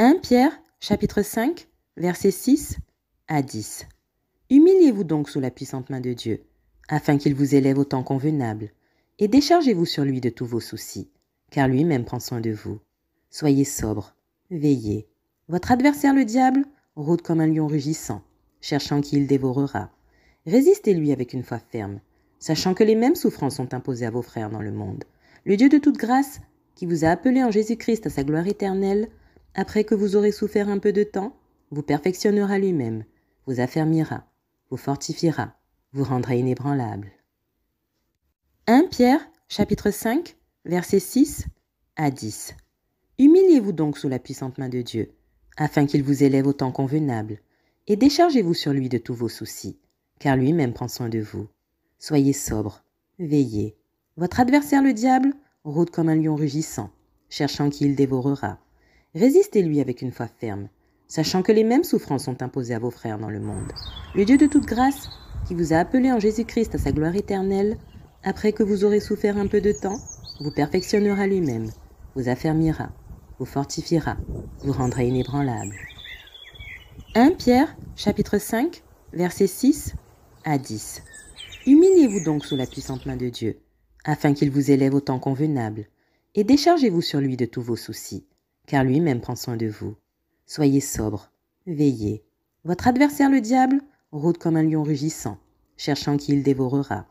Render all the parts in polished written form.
1 Pierre, chapitre 5, versets 6 à 10. Humiliez-vous donc sous la puissante main de Dieu, afin qu'il vous élève au temps convenable, et déchargez-vous sur lui de tous vos soucis, car lui-même prend soin de vous. Soyez sobre, veillez. Votre adversaire le diable rôde comme un lion rugissant, cherchant qui il dévorera. Résistez-lui avec une foi ferme, sachant que les mêmes souffrances sont imposées à vos frères dans le monde. Le Dieu de toute grâce, qui vous a appelé en Jésus-Christ à sa gloire éternelle, après que vous aurez souffert un peu de temps, vous perfectionnera lui-même, vous affermira, vous fortifiera, vous rendra inébranlable. 1 Pierre, chapitre 5, versets 6 à 10. Humiliez-vous donc sous la puissante main de Dieu, afin qu'il vous élève au temps convenable, et déchargez-vous sur lui de tous vos soucis, car lui-même prend soin de vous. Soyez sobre, veillez. Votre adversaire le diable rôde comme un lion rugissant, cherchant qui il dévorera. Résistez-lui avec une foi ferme, sachant que les mêmes souffrances sont imposées à vos frères dans le monde. Le Dieu de toute grâce, qui vous a appelé en Jésus-Christ à sa gloire éternelle, après que vous aurez souffert un peu de temps, vous perfectionnera lui-même, vous affermira, vous fortifiera, vous rendra inébranlable. 1 Pierre, chapitre 5, versets 6 à 10. Humiliez-vous donc sous la puissante main de Dieu, afin qu'il vous élève au temps convenable, et déchargez-vous sur lui de tous vos soucis, car lui-même prend soin de vous. Soyez sobre, veillez. Votre adversaire le diable rôde comme un lion rugissant, cherchant qui il dévorera.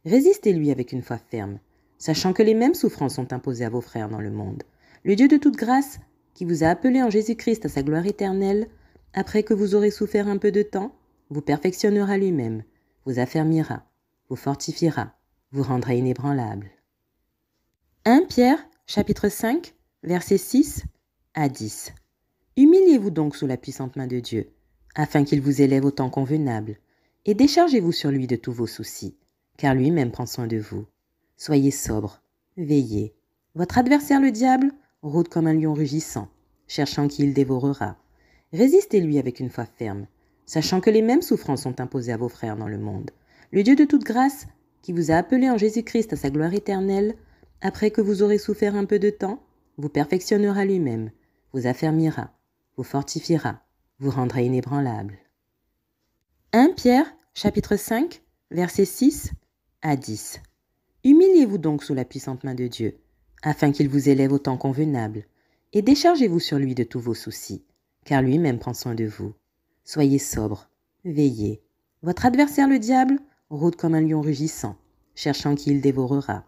Résistez-lui avec une foi ferme, sachant que les mêmes souffrances sont imposées à vos frères dans le monde. Le Dieu de toute grâce, qui vous a appelé en Jésus-Christ à sa gloire éternelle, après que vous aurez souffert un peu de temps, vous perfectionnera lui-même, vous affermira, vous fortifiera, vous rendra inébranlable. 1 Pierre, chapitre 5, versets 6 à 10. Humiliez-vous donc sous la puissante main de Dieu, afin qu'il vous élève au temps convenable, et déchargez-vous sur lui de tous vos soucis, car lui-même prend soin de vous. Soyez sobre, veillez. Votre adversaire le diable rôde comme un lion rugissant, cherchant qui il dévorera. Résistez-lui avec une foi ferme, sachant que les mêmes souffrances sont imposées à vos frères dans le monde. Le Dieu de toute grâce, qui vous a appelé en Jésus-Christ à sa gloire éternelle, après que vous aurez souffert un peu de temps, vous perfectionnera lui-même, vous affermira, vous fortifiera, vous rendra inébranlable. 1 Pierre, chapitre 5, versets 6 à 10. Humiliez-vous donc sous la puissante main de Dieu, afin qu'il vous élève au temps convenable, et déchargez-vous sur lui de tous vos soucis, car lui-même prend soin de vous. Soyez sobre, veillez. Votre adversaire le diable rôde comme un lion rugissant, cherchant qui il dévorera.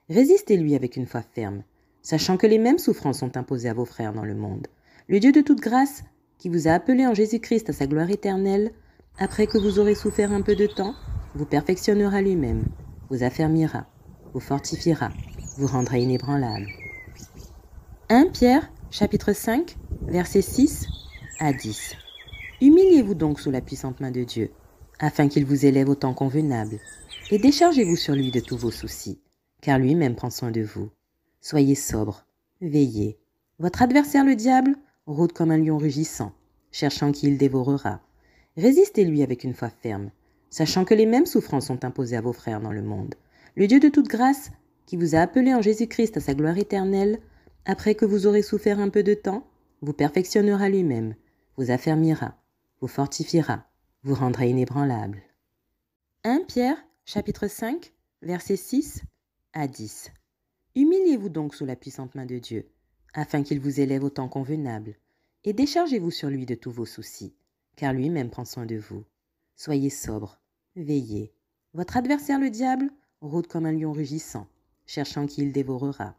Résistez-lui avec une foi ferme, sachant que les mêmes souffrances sont imposées à vos frères dans le monde. Le Dieu de toute grâce, qui vous a appelé en Jésus-Christ à sa gloire éternelle, après que vous aurez souffert un peu de temps, vous perfectionnera lui-même, vous affermira, vous fortifiera, vous rendra inébranlable. 1 Pierre, chapitre 5, versets 6 à 10. Humiliez-vous donc sous la puissante main de Dieu, afin qu'il vous élève au temps convenable, et déchargez-vous sur lui de tous vos soucis, car lui-même prend soin de vous. Soyez sobre, veillez. Votre adversaire le diable rôde comme un lion rugissant, cherchant qui il dévorera. Résistez-lui avec une foi ferme, sachant que les mêmes souffrances sont imposées à vos frères dans le monde. Le Dieu de toute grâce, qui vous a appelé en Jésus-Christ à sa gloire éternelle, après que vous aurez souffert un peu de temps, vous perfectionnera lui-même, vous affermira, vous fortifiera, vous rendra inébranlable. 1 Pierre, chapitre 5, versets 6 à 10. Humiliez-vous donc sous la puissante main de Dieu, afin qu'il vous élève au temps convenable, et déchargez-vous sur lui de tous vos soucis, car lui-même prend soin de vous. Soyez sobre, veillez. Votre adversaire le diable rôde comme un lion rugissant, cherchant qui il dévorera.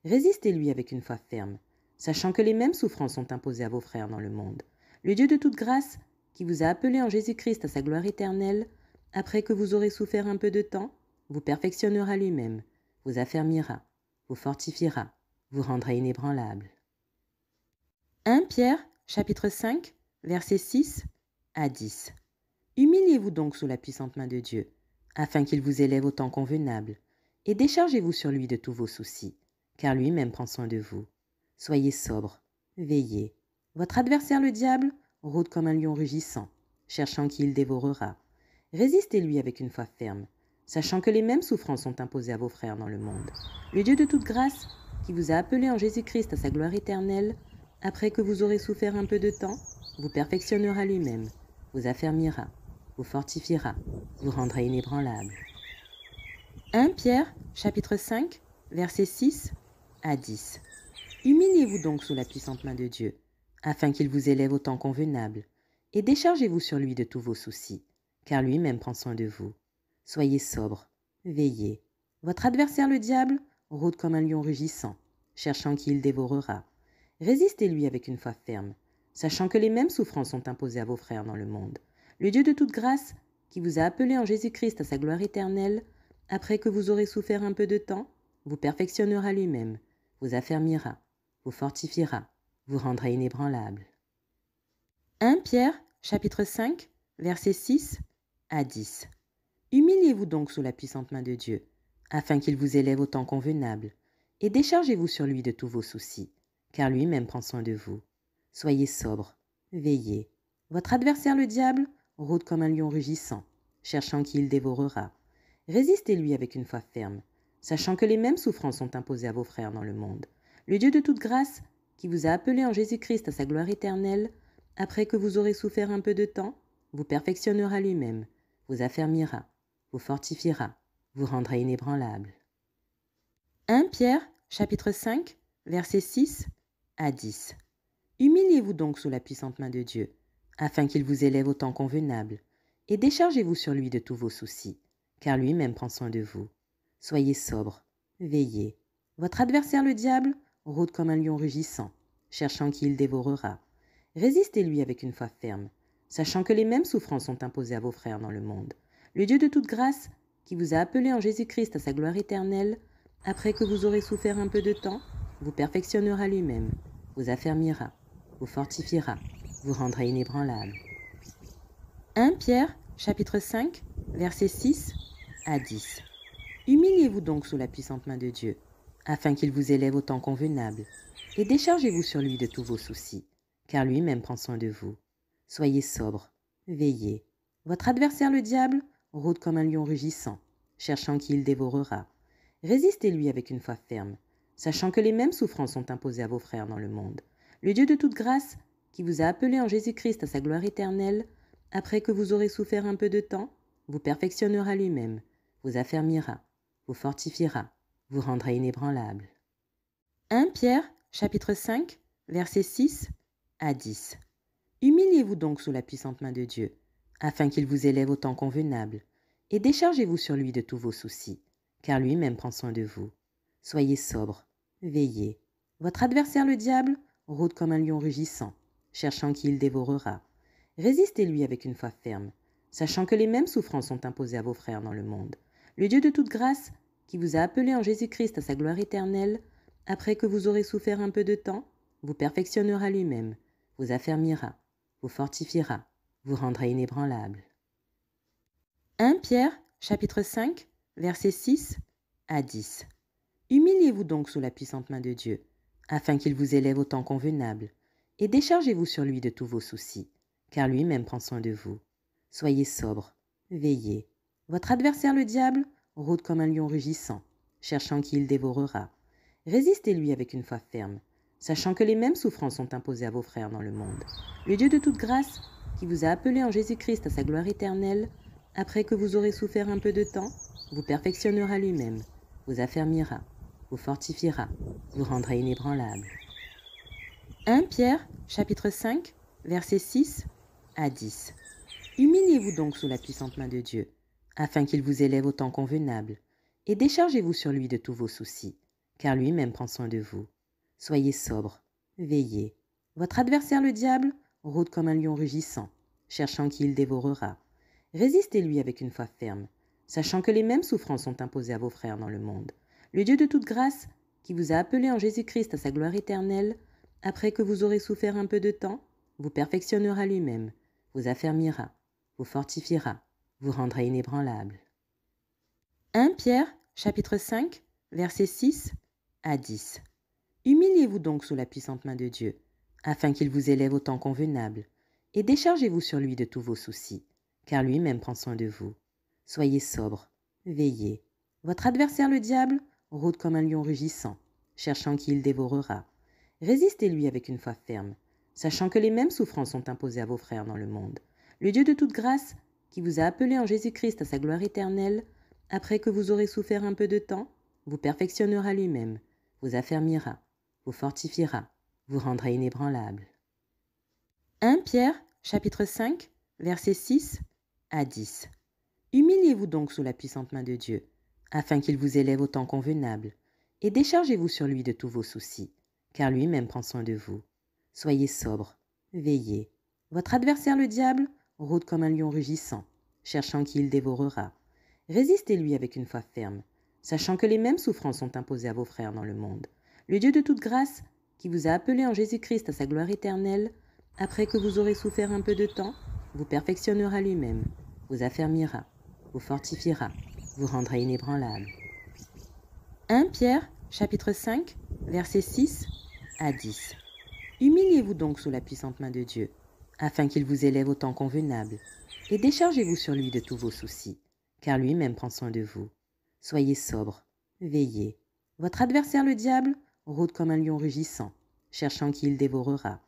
Résistez-lui avec une foi ferme, sachant que les mêmes souffrances sont imposées à vos frères dans le monde. Le Dieu de toute grâce, qui vous a appelé en Jésus-Christ à sa gloire éternelle, après que vous aurez souffert un peu de temps, vous perfectionnera lui-même, vous affermira, vous fortifiera, vous rendra inébranlable. 1 Pierre, chapitre 5, versets 6 à 10. Humiliez-vous donc sous la puissante main de Dieu, afin qu'il vous élève au temps convenable, et déchargez-vous sur lui de tous vos soucis, car lui-même prend soin de vous. Soyez sobre, veillez. Votre adversaire le diable rôde comme un lion rugissant, cherchant qui il dévorera. Résistez-lui avec une foi ferme, sachant que les mêmes souffrances sont imposées à vos frères dans le monde. Le Dieu de toute grâce, qui vous a appelé en Jésus-Christ à sa gloire éternelle, Après que vous aurez souffert un peu de temps, vous perfectionnera lui-même, vous affermira, vous fortifiera, vous rendra inébranlable. 1 Pierre, chapitre 5, versets 6 à 10. Humiliez-vous donc sous la puissante main de Dieu, afin qu'il vous élève au temps convenable, et déchargez-vous sur lui de tous vos soucis, car lui-même prend soin de vous. Soyez sobre, veillez. Votre adversaire le diable rôde comme un lion rugissant, cherchant qui il dévorera. Résistez-lui avec une foi ferme, sachant que les mêmes souffrances sont imposées à vos frères dans le monde. Le Dieu de toute grâce, qui vous a appelé en Jésus-Christ à sa gloire éternelle, après que vous aurez souffert un peu de temps, vous perfectionnera lui-même, vous affermira, vous fortifiera, vous rendra inébranlable. 1 Pierre, chapitre 5, versets 6 à 10. Humiliez-vous donc sous la puissante main de Dieu, afin qu'il vous élève au temps convenable, et déchargez-vous sur lui de tous vos soucis, car lui-même prend soin de vous. Soyez sobre, veillez. Votre adversaire le diable rôde comme un lion rugissant, cherchant qui il dévorera. Résistez-lui avec une foi ferme, sachant que les mêmes souffrances sont imposées à vos frères dans le monde. Le Dieu de toute grâce, qui vous a appelé en Jésus-Christ à sa gloire éternelle, après que vous aurez souffert un peu de temps, vous perfectionnera lui-même, vous affermira, vous fortifiera, vous rendra inébranlable. 1 Pierre, chapitre 5, versets 6 à 10. Humiliez-vous donc sous la puissante main de Dieu, afin qu'il vous élève au temps convenable, et déchargez-vous sur lui de tous vos soucis, car lui-même prend soin de vous. Soyez sobre, veillez. Votre adversaire le diable rôde comme un lion rugissant, cherchant qui il dévorera. Résistez-lui avec une foi ferme, sachant que les mêmes souffrances sont imposées à vos frères dans le monde. Le Dieu de toute grâce, qui vous a appelé en Jésus-Christ à sa gloire éternelle, après que vous aurez souffert un peu de temps, vous perfectionnera lui-même, vous affermira, vous fortifiera, vous rendra inébranlable. 1 Pierre, chapitre 5, versets 6 à 10. Humiliez-vous donc sous la puissante main de Dieu, afin qu'il vous élève au temps convenable, et déchargez-vous sur lui de tous vos soucis, car lui-même prend soin de vous. Soyez sobre, veillez. Votre adversaire le diable rôde comme un lion rugissant, cherchant qui il dévorera. Résistez-lui avec une foi ferme, sachant que les mêmes souffrances sont imposées à vos frères dans le monde. Le Dieu de toute grâce, qui vous a appelé en Jésus-Christ à sa gloire éternelle, après que vous aurez souffert un peu de temps, vous perfectionnera lui-même, vous affermira, vous fortifiera, vous rendra inébranlable. 1 Pierre, chapitre 5, versets 6 à 10. Humiliez-vous donc sous la puissante main de Dieu, afin qu'il vous élève au temps convenable, et déchargez-vous sur lui de tous vos soucis, car lui-même prend soin de vous. Soyez sobre, veillez. Votre adversaire le diable rôde comme un lion rugissant, cherchant qui il dévorera. Résistez-lui avec une foi ferme, sachant que les mêmes souffrances sont imposées à vos frères dans le monde. Le Dieu de toute grâce, qui vous a appelé en Jésus-Christ à sa gloire éternelle, après que vous aurez souffert un peu de temps, vous perfectionnera lui-même, vous affermira, vous fortifiera, vous rendra inébranlable. 1 Pierre, chapitre 5, versets 6 à 10. Humiliez-vous donc sous la puissante main de Dieu, afin qu'il vous élève au temps convenable, et déchargez-vous sur lui de tous vos soucis, car lui-même prend soin de vous. Soyez sobre, veillez. Votre adversaire le diable rôde comme un lion rugissant, cherchant qui il dévorera. Résistez-lui avec une foi ferme, sachant que les mêmes souffrances sont imposées à vos frères dans le monde. Le Dieu de toute grâce, qui vous a appelé en Jésus-Christ à sa gloire éternelle, après que vous aurez souffert un peu de temps, vous perfectionnera lui-même, vous affermira, vous fortifiera, vous rendra inébranlable. 1 Pierre, chapitre 5, versets 6 à 10. Humiliez-vous donc sous la puissante main de Dieu, afin qu'il vous élève au temps convenable, et déchargez-vous sur lui de tous vos soucis, car lui-même prend soin de vous. Soyez sobre, veillez. Votre adversaire le diable rôde comme un lion rugissant, cherchant qui il dévorera. Résistez-lui avec une foi ferme, sachant que les mêmes souffrances sont imposées à vos frères dans le monde. Le Dieu de toute grâce, qui vous a appelé en Jésus-Christ à sa gloire éternelle, après que vous aurez souffert un peu de temps, vous perfectionnera lui-même, vous affermira, vous fortifiera, vous rendra inébranlable. 1 Pierre, chapitre 5, versets 6 à 10. Humiliez-vous donc sous la puissante main de Dieu, afin qu'il vous élève au temps convenable, et déchargez-vous sur lui de tous vos soucis, car lui-même prend soin de vous. Soyez sobre, veillez. Votre adversaire le diable rôde comme un lion rugissant, cherchant qui il dévorera. Résistez-lui avec une foi ferme, sachant que les mêmes souffrances sont imposées à vos frères dans le monde. Le Dieu de toute grâce, qui vous a appelé en Jésus-Christ à sa gloire éternelle, après que vous aurez souffert un peu de temps, vous perfectionnera lui-même, vous affermira, vous fortifiera, vous rendra inébranlable. 1 Pierre, chapitre 5, versets 6 à 10. Humiliez-vous donc sous la puissante main de Dieu, afin qu'il vous élève au temps convenable, et déchargez-vous sur lui de tous vos soucis, car lui-même prend soin de vous. Soyez sobre, veillez. Votre adversaire le diable rôde comme un lion rugissant, cherchant qui il dévorera. Résistez-lui avec une foi ferme, sachant que les mêmes souffrances sont imposées à vos frères dans le monde. Le Dieu de toute grâce, qui vous a appelé en Jésus-Christ à sa gloire éternelle, après que vous aurez souffert un peu de temps, vous perfectionnera lui-même, vous affermira, vous fortifiera, vous rendra inébranlable. 1 Pierre, chapitre 5, versets 6 à 10. Humiliez-vous donc sous la puissante main de Dieu, afin qu'il vous élève au temps convenable, et déchargez-vous sur lui de tous vos soucis, car lui-même prend soin de vous. Soyez sobre, veillez. Votre adversaire le diable rôde comme un lion rugissant, cherchant qui il dévorera.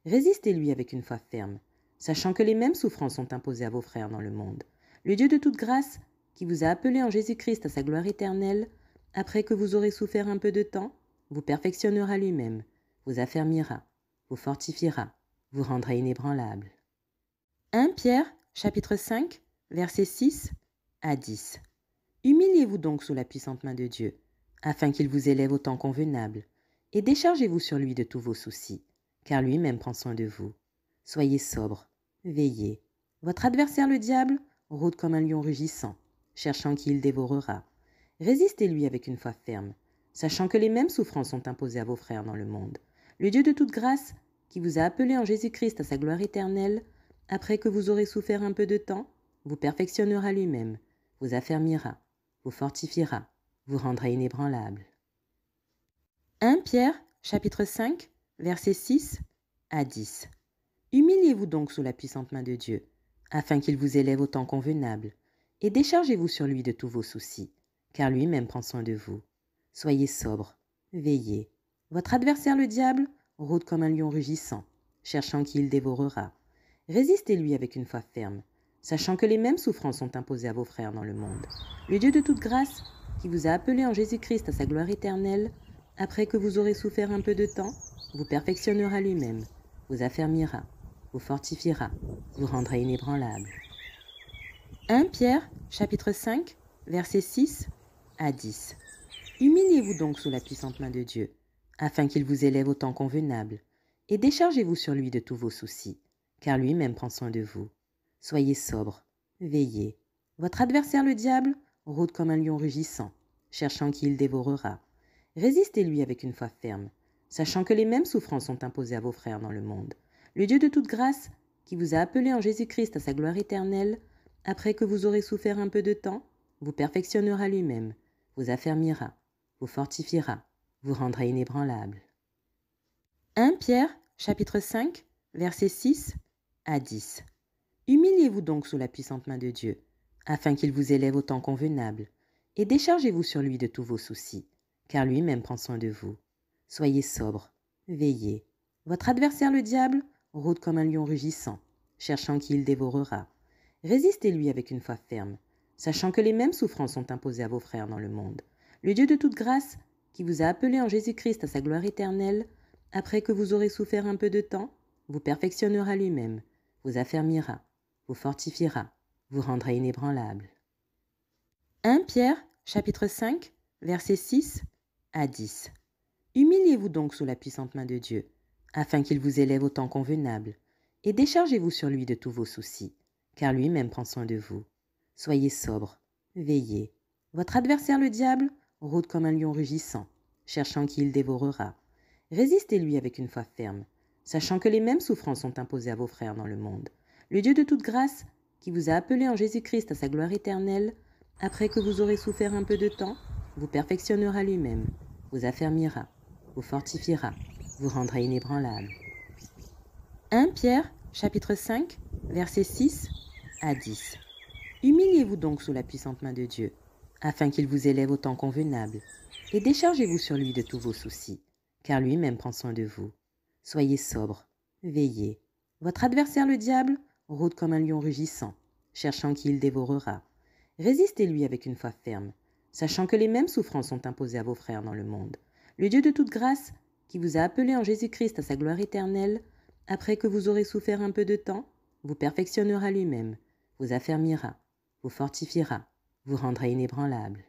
Résistez-lui avec une foi ferme, sachant que les mêmes souffrances sont imposées à vos frères dans le monde. Le Dieu de toute grâce, qui vous a appelé en Jésus-Christ à sa gloire éternelle, après que vous aurez souffert un peu de temps, vous perfectionnera lui-même, vous affermira, vous fortifiera, vous rendra inébranlable. 1 Pierre, chapitre 5, versets 6 à 10. Humiliez-vous donc sous la puissante main de Dieu, afin qu'il vous élève au temps convenable, et déchargez-vous sur lui de tous vos soucis, car lui-même prend soin de vous. Soyez sobre, veillez. Votre adversaire le diable rôde comme un lion rugissant, cherchant qui il dévorera. Résistez-lui avec une foi ferme, sachant que les mêmes souffrances sont imposées à vos frères dans le monde. Le Dieu de toute grâce, qui vous a appelé en Jésus-Christ à sa gloire éternelle, après que vous aurez souffert un peu de temps, vous perfectionnera lui-même, vous affermira, vous fortifiera, vous rendra inébranlable. 1 Pierre, chapitre 5, versets 6 à 10. Humiliez-vous donc sous la puissante main de Dieu, afin qu'il vous élève au temps convenable, et déchargez-vous sur lui de tous vos soucis, car lui-même prend soin de vous. Soyez sobre, veillez. Votre adversaire le diable rôde comme un lion rugissant, cherchant qui il dévorera. Résistez-lui avec une foi ferme, sachant que les mêmes souffrances sont imposées à vos frères dans le monde. Le Dieu de toute grâce, qui vous a appelé en Jésus-Christ à sa gloire éternelle, après que vous aurez souffert un peu de temps, vous perfectionnera lui-même, vous affermira, vous fortifiera, vous rendra inébranlable. 1 Pierre, chapitre 5, versets 6 à 10. Humiliez-vous donc sous la puissante main de Dieu, afin qu'il vous élève au temps convenable, et déchargez-vous sur lui de tous vos soucis, car lui-même prend soin de vous. Soyez sobre, veillez. Votre adversaire le diable rôde comme un lion rugissant, cherchant qui il dévorera. Résistez-lui avec une foi ferme, sachant que les mêmes souffrances sont imposées à vos frères dans le monde. Le Dieu de toute grâce, qui vous a appelé en Jésus-Christ à sa gloire éternelle, après que vous aurez souffert un peu de temps, vous perfectionnera lui-même, vous affermira, vous fortifiera, vous rendra inébranlable. 1 Pierre, chapitre 5, versets 6 à 10. Humiliez-vous donc sous la puissante main de Dieu, afin qu'il vous élève au temps convenable, et déchargez-vous sur lui de tous vos soucis, car lui-même prend soin de vous. Soyez sobre, veillez. Votre adversaire le diable rôde comme un lion rugissant, cherchant qui il dévorera. Résistez-lui avec une foi ferme, sachant que les mêmes souffrances sont imposées à vos frères dans le monde. Le Dieu de toute grâce, qui vous a appelé en Jésus-Christ à sa gloire éternelle, après que vous aurez souffert un peu de temps, vous perfectionnera lui-même, vous affermira, vous fortifiera, vous rendra inébranlable. 1 Pierre, chapitre 5, versets 6 à 10. Humiliez-vous donc sous la puissante main de Dieu, afin qu'il vous élève au temps convenable, et déchargez-vous sur lui de tous vos soucis, car lui-même prend soin de vous. Soyez sobre, veillez. Votre adversaire le diable rôde comme un lion rugissant, cherchant qui il dévorera. Résistez-lui avec une foi ferme, sachant que les mêmes souffrances sont imposées à vos frères dans le monde. Le Dieu de toute grâce, qui vous a appelé en Jésus-Christ à sa gloire éternelle, après que vous aurez souffert un peu de temps, vous perfectionnera lui-même, vous affermira, vous fortifiera, vous rendra inébranlable. 1 Pierre, chapitre 5, versets 6 à 10. Humiliez-vous donc sous la puissante main de Dieu, afin qu'il vous élève au temps convenable, et déchargez-vous sur lui de tous vos soucis, car lui-même prend soin de vous. Soyez sobre, veillez. Votre adversaire le diable rôde comme un lion rugissant, cherchant qui il dévorera. Résistez-lui avec une foi ferme, sachant que les mêmes souffrances sont imposées à vos frères dans le monde. Le Dieu de toute grâce, qui vous a appelé en Jésus-Christ à sa gloire éternelle, après que vous aurez souffert un peu de temps, vous perfectionnera lui-même, vous affermira, vous fortifiera, vous rendra inébranlable.